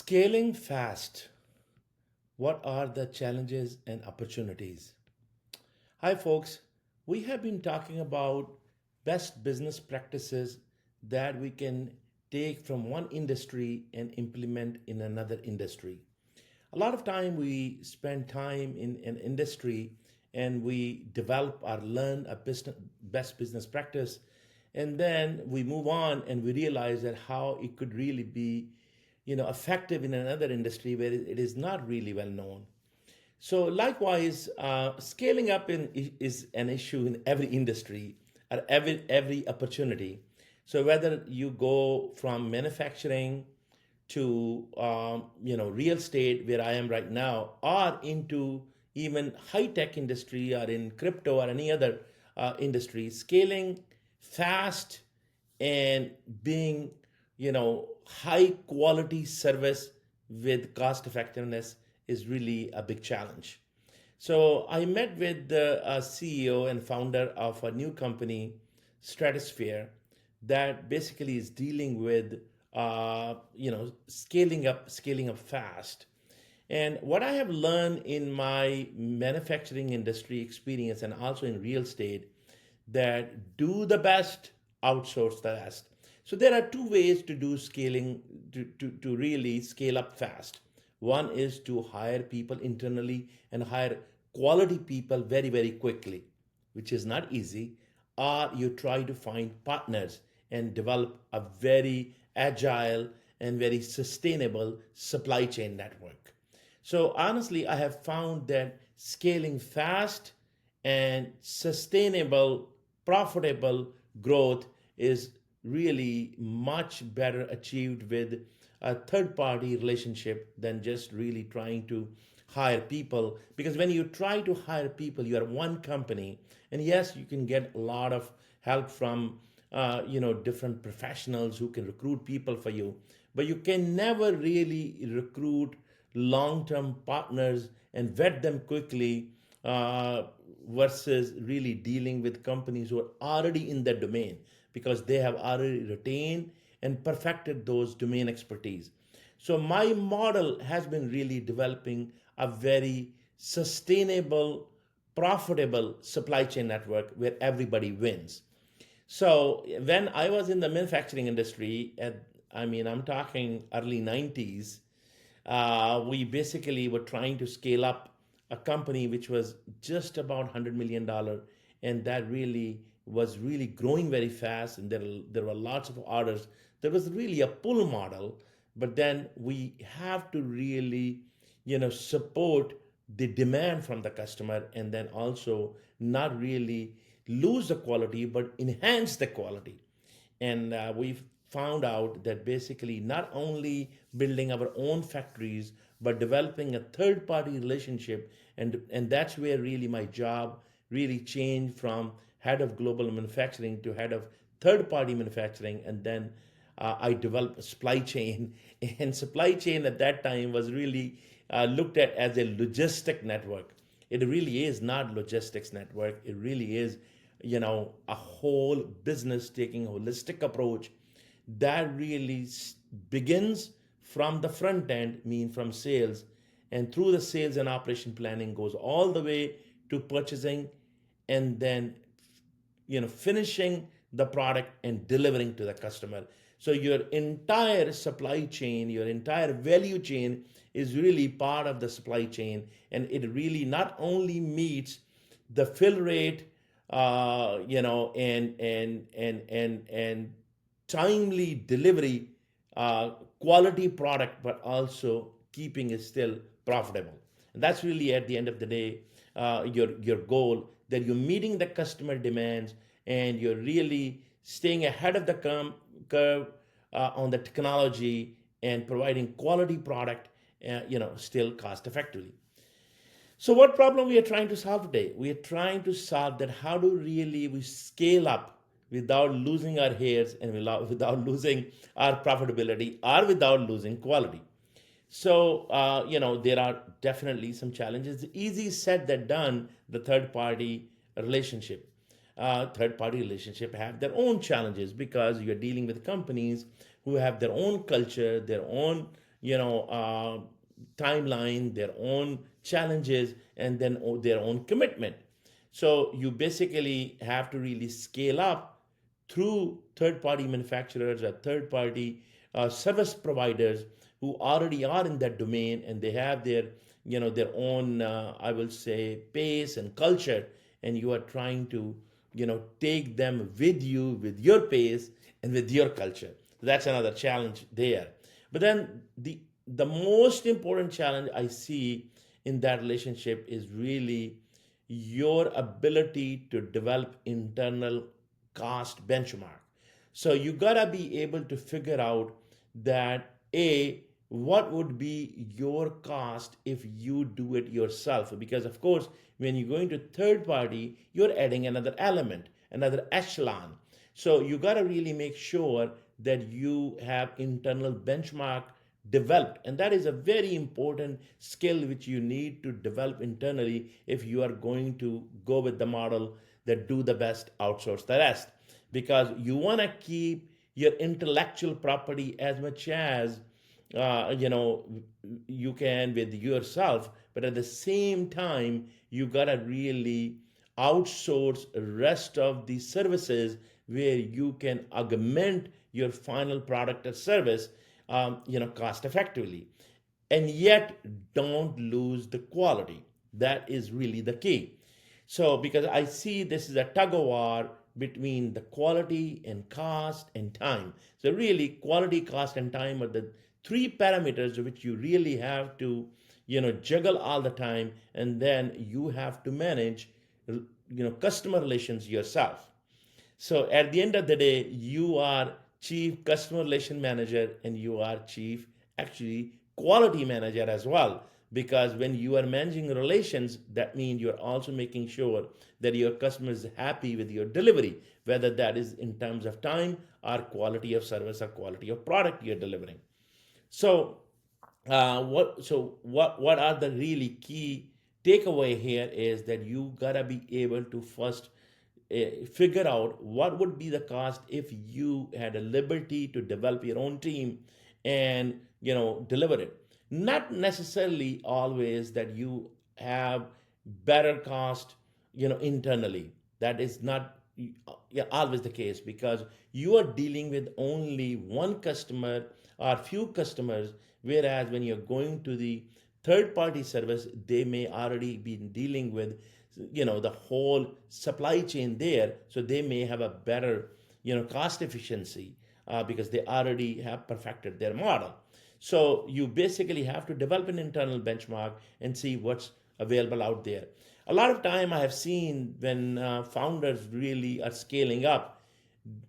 Scaling fast. What are the challenges and opportunities? Hi, folks. We have been talking about best business practices that we can take from one industry and implement in another industry. A lot of time we spend time in an industry and we develop or learn a best business practice, and then we move on and we realize that how it could really be effective in another industry where it is not really well known. So likewise, scaling up is an issue in every industry or every opportunity. So whether you go from manufacturing to real estate where I am right now, or into even high tech industry or in crypto or any other industry, scaling fast and being high quality service with cost effectiveness is really a big challenge. So I met with the CEO and founder of a new company, Stratosphere, that basically is dealing with scaling up fast. And what I have learned in my manufacturing industry experience and also in real estate, that do the best, outsource the rest. So there are two ways to do scaling to really scale up fast. One is to hire people internally and hire quality people very, very quickly, which is not easy. Or you try to find partners and develop a very agile and very sustainable supply chain network. So honestly, I have found that scaling fast and sustainable, profitable growth is really much better achieved with a third party relationship than just really trying to hire people. Because when you try to hire people, you are one company, and yes, you can get a lot of help from different professionals who can recruit people for you, but you can never really recruit long-term partners and vet them quickly, uh, versus really dealing with companies who are already in that domain because they have already retained and perfected those domain expertise. So my model has been really developing a very sustainable, profitable supply chain network where everybody wins. So when I was in the manufacturing industry, I'm talking early 90s, we basically were trying to scale up a company which was just about $100 million, and that really was really growing very fast, and there were lots of orders. There was really a pull model, but then we have to really support the demand from the customer, and then also not really lose the quality but enhance the quality. And we've found out that basically not only building our own factories but developing a third party relationship, and that's where really my job really changed from head of global manufacturing to head of third party manufacturing. And then I developed a supply chain and supply chain at that time was really looked at as a logistic network. It really is not logistics network. It really is a whole business taking a holistic approach that really begins from the front end, mean from sales, and through the sales and operation planning goes all the way to purchasing, and then finishing the product and delivering to the customer. So your entire supply chain, your entire value chain is really part of the supply chain, and it really not only meets the fill rate, and timely delivery, quality product, but also keeping it still profitable. And that's really at the end of the day, your goal, that you're meeting the customer demands and you're really staying ahead of the curve on the technology and providing quality product, still cost effectively. So what problem we are trying to solve today? We are trying to solve that how do really we scale up without losing our hairs and without losing our profitability or without losing quality. So, there are definitely some challenges. Easy said than done, the third party relationship. Third party relationship have their own challenges because you're dealing with companies who have their own culture, their own, timeline, their own challenges, and then their own commitment. So you basically have to really scale up through third-party manufacturers or third-party service providers who already are in that domain, and they have their own, I will say, pace and culture, and you are trying to take them with you, with your pace and with your culture. So that's another challenge there. But then the most important challenge I see in that relationship is really your ability to develop internal cost benchmark. So you gotta be able to figure out that a what would be your cost if you do it yourself, because of course when you're going to third party you're adding another element, another echelon. So you got to really make sure that you have internal benchmark developed, and that is a very important skill which you need to develop internally if you are going to go with the model that do the best, outsource the rest, because you want to keep your intellectual property as much as uh, you know you can with yourself, but at the same time you gotta really outsource rest of the services where you can augment your final product or service cost effectively, and yet don't lose the quality. That is really the key. So, because I see this is a tug of war between the quality and cost and time. So, really, quality, cost, and time are the three parameters which you really have to, juggle all the time, and then you have to manage, customer relations yourself. So at the end of the day, you are chief customer relation manager and you are chief actually quality manager as well. Because when you are managing relations, that means you're also making sure that your customer is happy with your delivery, whether that is in terms of time or quality of service or quality of product you're delivering. So, what are the really key takeaway here is that you gotta be able to first figure out what would be the cost if you had a liberty to develop your own team and deliver it. Not necessarily always that you have better cost internally. That is not yeah, always the case, because you are dealing with only one customer or few customers, whereas when you're going to the third party service they may already be dealing with the whole supply chain there, so they may have a better cost efficiency because they already have perfected their model. So you basically have to develop an internal benchmark and see what's available out there. A lot of time I have seen when founders really are scaling up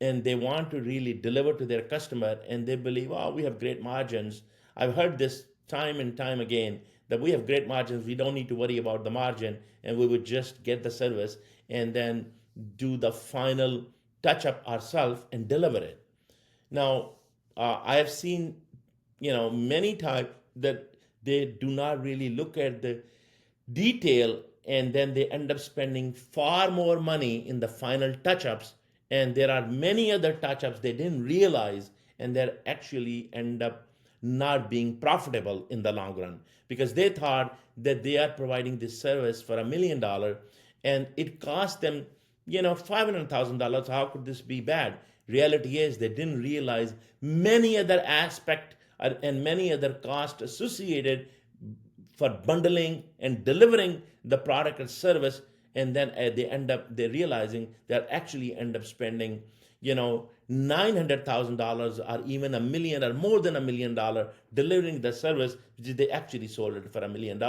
and they want to really deliver to their customer and they believe, oh, we have great margins. I've heard this time and time again that we have great margins, we don't need to worry about the margin, and we would just get the service and then do the final touch up ourselves and deliver it. Now, I have seen, many times that they do not really look at the detail, and then they end up spending far more money in the final touch-ups, and there are many other touch-ups they didn't realize, and they actually end up not being profitable in the long run because they thought that they are providing this service for $1 million and it cost them $500,000. How could this be bad? Reality is they didn't realize many other aspect and many other costs associated for bundling and delivering the product or service, and then they realizing they actually end up spending $900,000 or even $1 million or more than $1 million delivering the service, which they actually sold it for $1 million.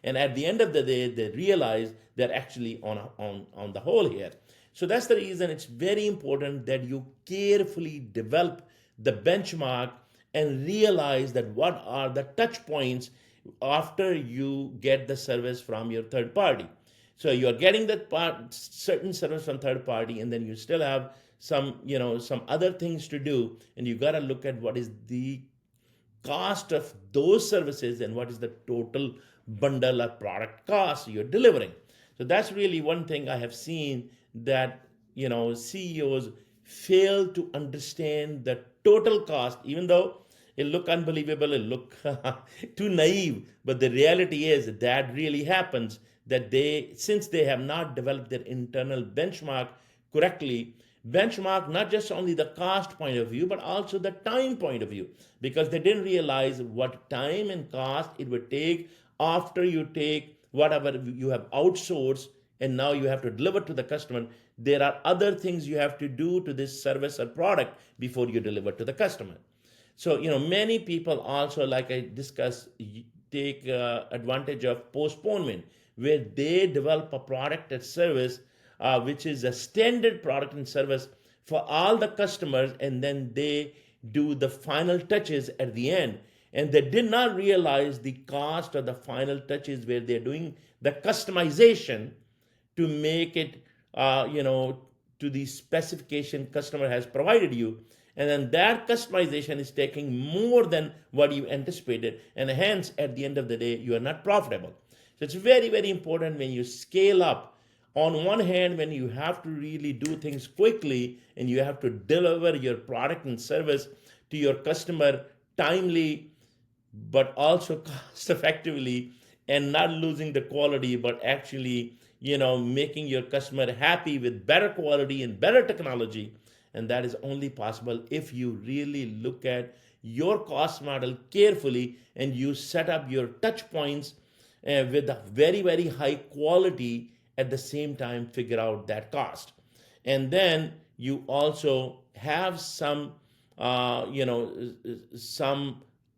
And at the end of the day they realize they're actually on the whole here. So that's the reason it's very important that you carefully develop the benchmark and realize that what are the touch points after you get the service from your third party. So you are getting that certain service from third party, and then you still have some other things to do, and you got to look at what is the cost of those services and what is the total bundle or product cost you're delivering. So that's really one thing I have seen, that CEOs fail to understand the total cost, even though it look unbelievable, it look too naive, but the reality is that really happens, that they, since they have not developed their internal benchmark correctly, benchmark not just only the cost point of view but also the time point of view, because they didn't realize what time and cost it would take after you take whatever you have outsourced and now you have to deliver to the customer. There are other things you have to do to this service or product before you deliver to the customer. So, many people also, like I discussed, take advantage of postponement, where they develop a product and service which is a standard product and service for all the customers, and then they do the final touches at the end. And they did not realize the cost of the final touches where they're doing the customization to make it, to the specification customer has provided you. And then that customization is taking more than what you anticipated. And hence, at the end of the day, you are not profitable. So it's very, very important when you scale up. On one hand, when you have to really do things quickly and you have to deliver your product and service to your customer timely, but also cost effectively, and not losing the quality, but actually, making your customer happy with better quality and better technology. And that is only possible if you really look at your cost model carefully and you set up your touch points with a very, very high quality, at the same time figure out that cost. And then you also have some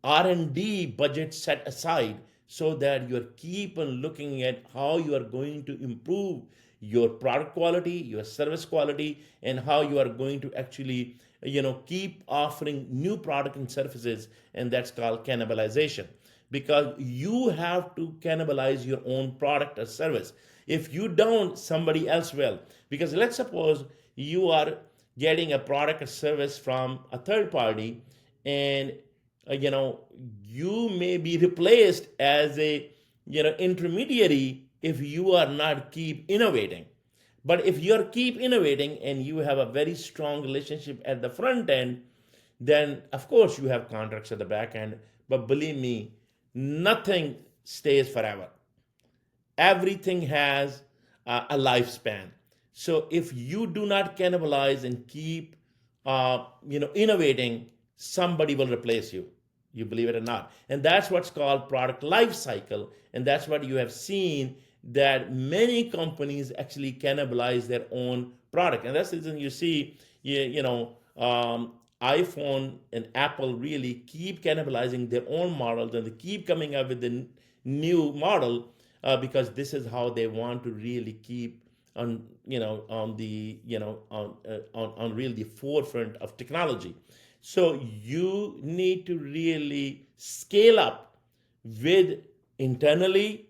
R&D budget set aside, so that you're keep on looking at how you are going to improve your product quality, your service quality, and how you are going to actually keep offering new product and services. And that's called cannibalization, because you have to cannibalize your own product or service. If you don't, somebody else will. Because let's suppose you are getting a product or service from a third party, and you may be replaced as a intermediary if you are not keep innovating. But if you're keep innovating and you have a very strong relationship at the front end, then of course you have contracts at the back end. But believe me, nothing stays forever. Everything has a lifespan. So if you do not cannibalize and keep innovating, somebody will replace you. You believe it or not. And that's what's called product life cycle. And that's what you have seen, that many companies actually cannibalize their own product. And that's the reason you see, iPhone and Apple really keep cannibalizing their own models, and they keep coming up with the new model, because this is how they want to really keep on on the on really the forefront of technology. So you need to really scale up with internally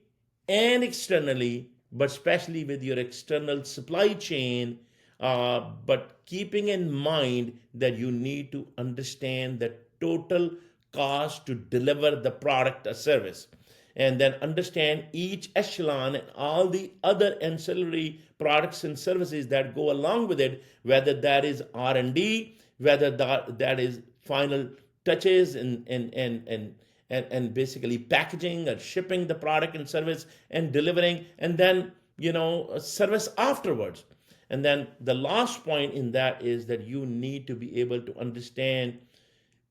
and externally, but especially with your external supply chain, but keeping in mind that you need to understand the total cost to deliver the product or service, and then understand each echelon and all the other ancillary products and services that go along with it, whether that is R&D, whether that is final touches and basically packaging or shipping the product and service and delivering, and then service afterwards. And then the last point in that is that you need to be able to understand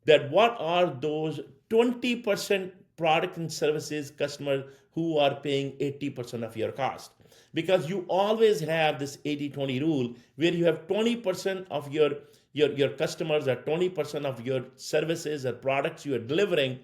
that what are those 20% product and services customers who are paying 80% of your cost. Because you always have this 80-20 rule, where you have 20% of your customers, or 20% of your services or products you are delivering,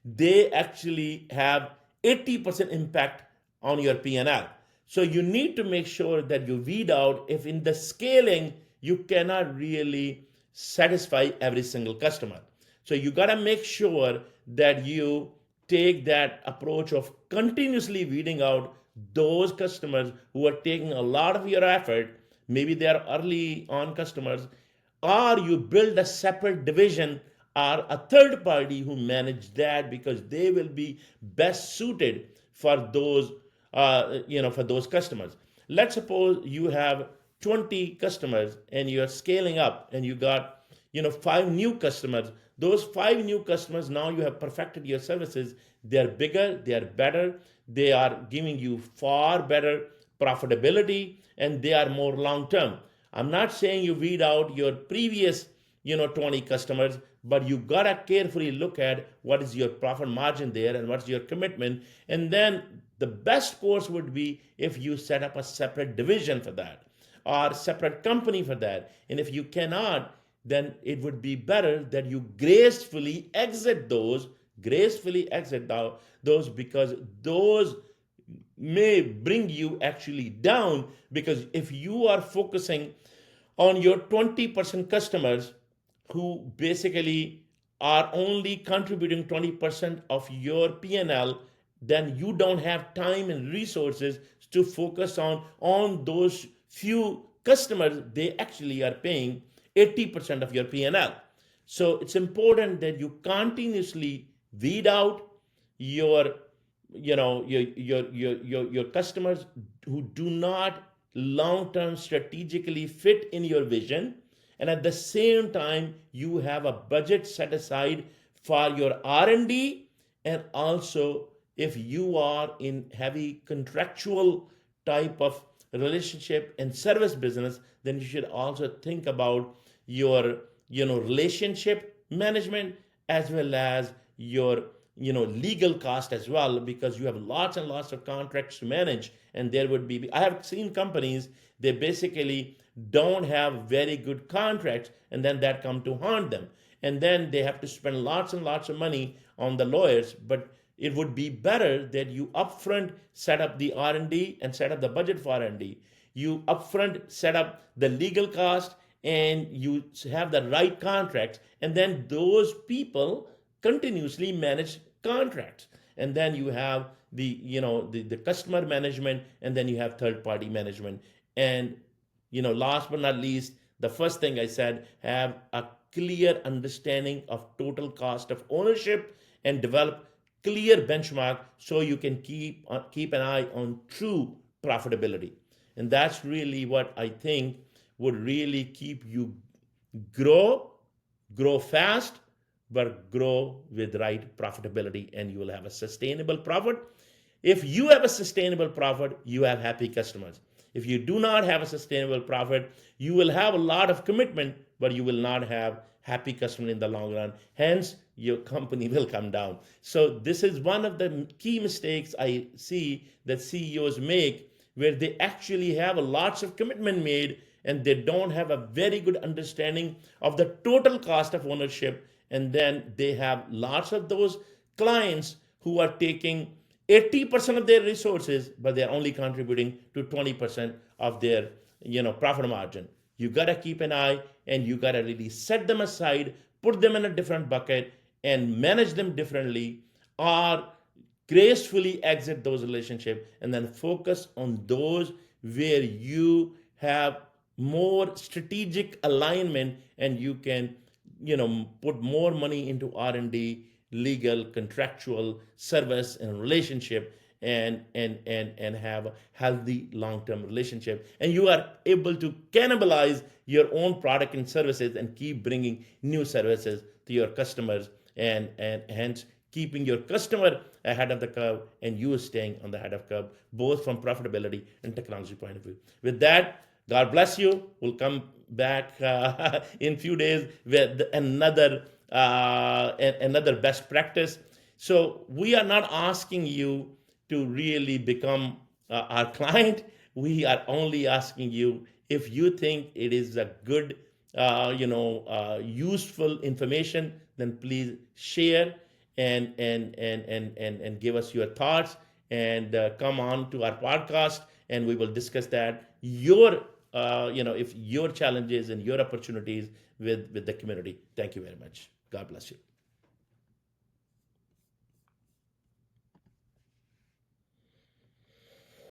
they actually have 80% impact on your P&L. So you need to make sure that you weed out, if in the scaling you cannot really satisfy every single customer. So you got to make sure that you take that approach of continuously weeding out those customers who are taking a lot of your effort. Maybe they are early on customers, or you build a separate division or a third party who manage that, because they will be best suited for those for those customers. Let's suppose you have 20 customers and you're scaling up, and you got five new customers. Those five new customers, now you have perfected your services. They are bigger, they are better, they are giving you far better profitability, and they are more long term. I'm not saying you weed out your previous 20 customers, but you gotta carefully look at what is your profit margin there and what's your commitment. And then the best course would be if you set up a separate division for that or separate company for that. And if you cannot, then it would be better that you gracefully exit those, because those may bring you actually down. Because if you are focusing on your 20% customers who basically are only contributing 20% of your P&L, then you don't have time and resources to focus on those few customers. They actually are paying 80% of your P&L. So it's important that you continuously weed out your your customers who do not long term strategically fit in your vision, and at the same time you have a budget set aside for your R&D. And also, if you are in heavy contractual type of relationship and service business, then you should also think about your relationship management, as well as your legal cost as well, because you have lots and lots of contracts to manage. And there would be, I have seen companies, they basically don't have very good contracts, and then that come to haunt them, and then they have to spend lots and lots of money on the lawyers. But it would be better that you upfront set up the R&D and set up the budget for R&D. You upfront set up the legal cost, and you have the right contracts, and then those people continuously manage contracts. And then you have the customer management, and then you have third party management. And last but not least, the first thing I said, have a clear understanding of total cost of ownership, and develop clear benchmark so you can keep an eye on true profitability. And that's really what I think would really keep you grow fast, but grow with right profitability, and you will have a sustainable profit. If you have a sustainable profit, you have happy customers. If you do not have a sustainable profit, you will have a lot of commitment, but you will not have happy customer in the long run. Hence, your company will come down. So this is one of the key mistakes I see that CEOs make, where they actually have a lots of commitment made, and they don't have a very good understanding of the total cost of ownership. And then they have lots of those clients who are taking 80% of their resources, but they're only contributing to 20% of their profit margin. You got to keep an eye, and you got to really set them aside, put them in a different bucket, and manage them differently, or gracefully exit those relationships, and then focus on those where you have more strategic alignment, and you can put more money into R&D, legal, contractual, service, and relationship, and have a healthy long-term relationship. And you are able to cannibalize your own product and services, and keep bringing new services to your customers, and hence keeping your customer ahead of the curve, and you staying on the head of curve, both from profitability and technology point of view. With that, God bless you. We'll come back in few days with another best practice. So we are not asking you to really become our client. We are only asking you, if you think it is a good, useful information, then please share, and give us your thoughts, and come on to our podcast, and we will discuss that if your challenges and your opportunities with the community. Thank you very much. God bless you.